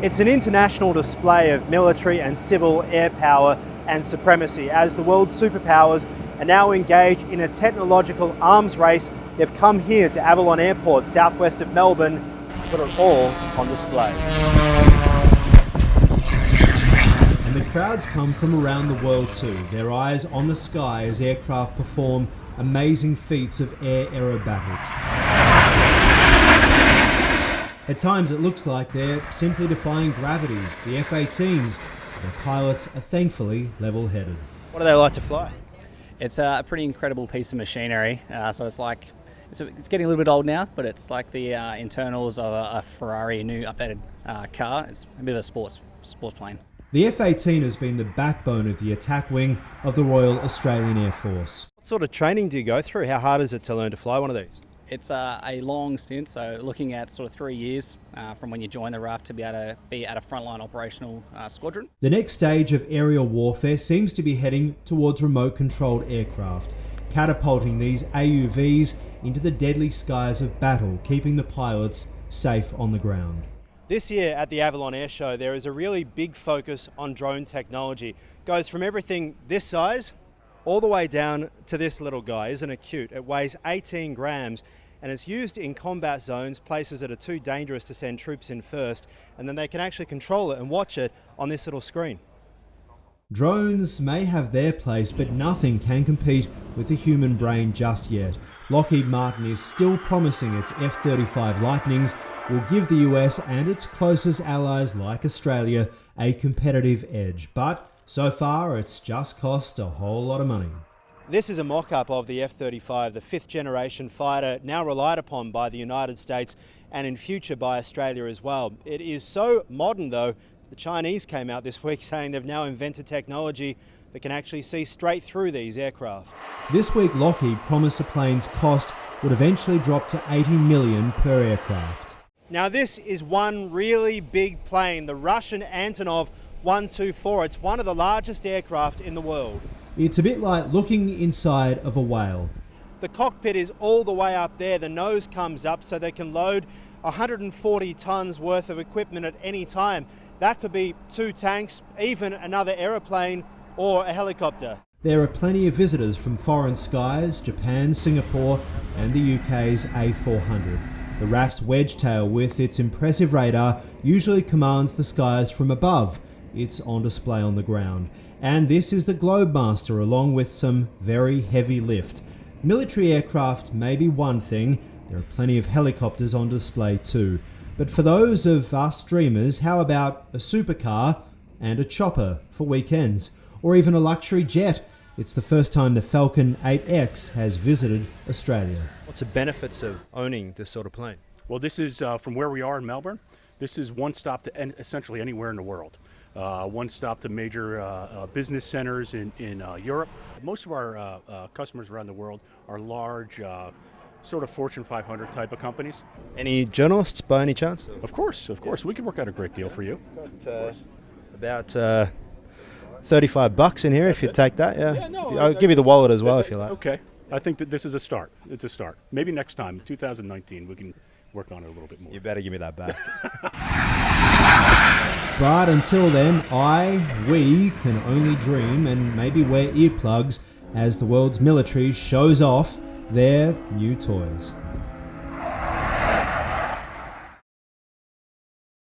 It's an international display of military and civil air power and supremacy as the world's superpowers are now engaged in a technological arms race. They've come here to Avalon Airport, southwest of Melbourne, to put it all on display. And the crowds come from around the world too, their eyes on the sky as aircraft perform amazing feats of air aerobatics. At times it looks like they're simply defying gravity, the F-18s. Their pilots are thankfully level-headed. What do they like to fly? It's a pretty incredible piece of machinery. So it's getting a little bit old now, but it's like the internals of a Ferrari, a new updated car. It's a bit of a sports plane. The F-18 has been the backbone of the attack wing of the Royal Australian Air Force. What sort of training do you go through? How hard is it to learn to fly one of these? It's a long stint, so looking at sort of 3 years from when you join the RAF to be able to be at a frontline operational squadron. The next stage of aerial warfare seems to be heading towards remote-controlled aircraft, catapulting these AUVs into the deadly skies of battle, keeping the pilots safe on the ground. This year at the Avalon Airshow, there is a really big focus on drone technology. It goes from everything this size all the way down to this little guy. Isn't it cute? It weighs 18 grams and it's used in combat zones, places that are too dangerous to send troops in first, and then they can actually control it and watch it on this little screen. Drones may have their place, but nothing can compete with the human brain just yet. Lockheed Martin is still promising its F-35 Lightnings will give the US and its closest allies like Australia a competitive edge, but so far it's just cost a whole lot of money. This is a mock-up of the F-35, the fifth generation fighter now relied upon by the United States and in future by Australia as well. It is so modern though, the Chinese came out this week saying they've now invented technology that can actually see straight through these aircraft. This week Lockheed promised the plane's cost would eventually drop to $80 million per aircraft. Now this is one really big plane, the Russian Antonov 124. It's one of the largest aircraft in the world. It's a bit like looking inside of a whale. The cockpit is all the way up there. The nose comes up so they can load 140 tons worth of equipment at any time. That could be 2 tanks, even another aeroplane or a helicopter. There are plenty of visitors from foreign skies, Japan, Singapore and the UK's A400. The RAF's Wedgetail, with its impressive radar, usually commands the skies from above. It's on display on the ground. And this is the Globemaster, along with some very heavy lift. Military aircraft may be one thing, there are plenty of helicopters on display too. But for those of us dreamers, how about a supercar and a chopper for weekends? Or even a luxury jet? It's the first time the Falcon 8X has visited Australia. What's the benefits of owning this sort of plane? Well, this is from where we are in Melbourne. This is one stop to essentially anywhere in the world. One stop to major business centers in Europe. Most of our customers around the world are large, sort of Fortune 500 type of companies. Any journalists by any chance? Of course. We can work out a great deal for you. Got about $35 in here if you take that. Yeah. No, I'll give you the wallet as well if you like. Okay. I think that this is a start. It's a start. Maybe next time, 2019, we can work on it a little bit more. You better give me that back. But until then, we can only dream and maybe wear earplugs as the world's military shows off their new toys.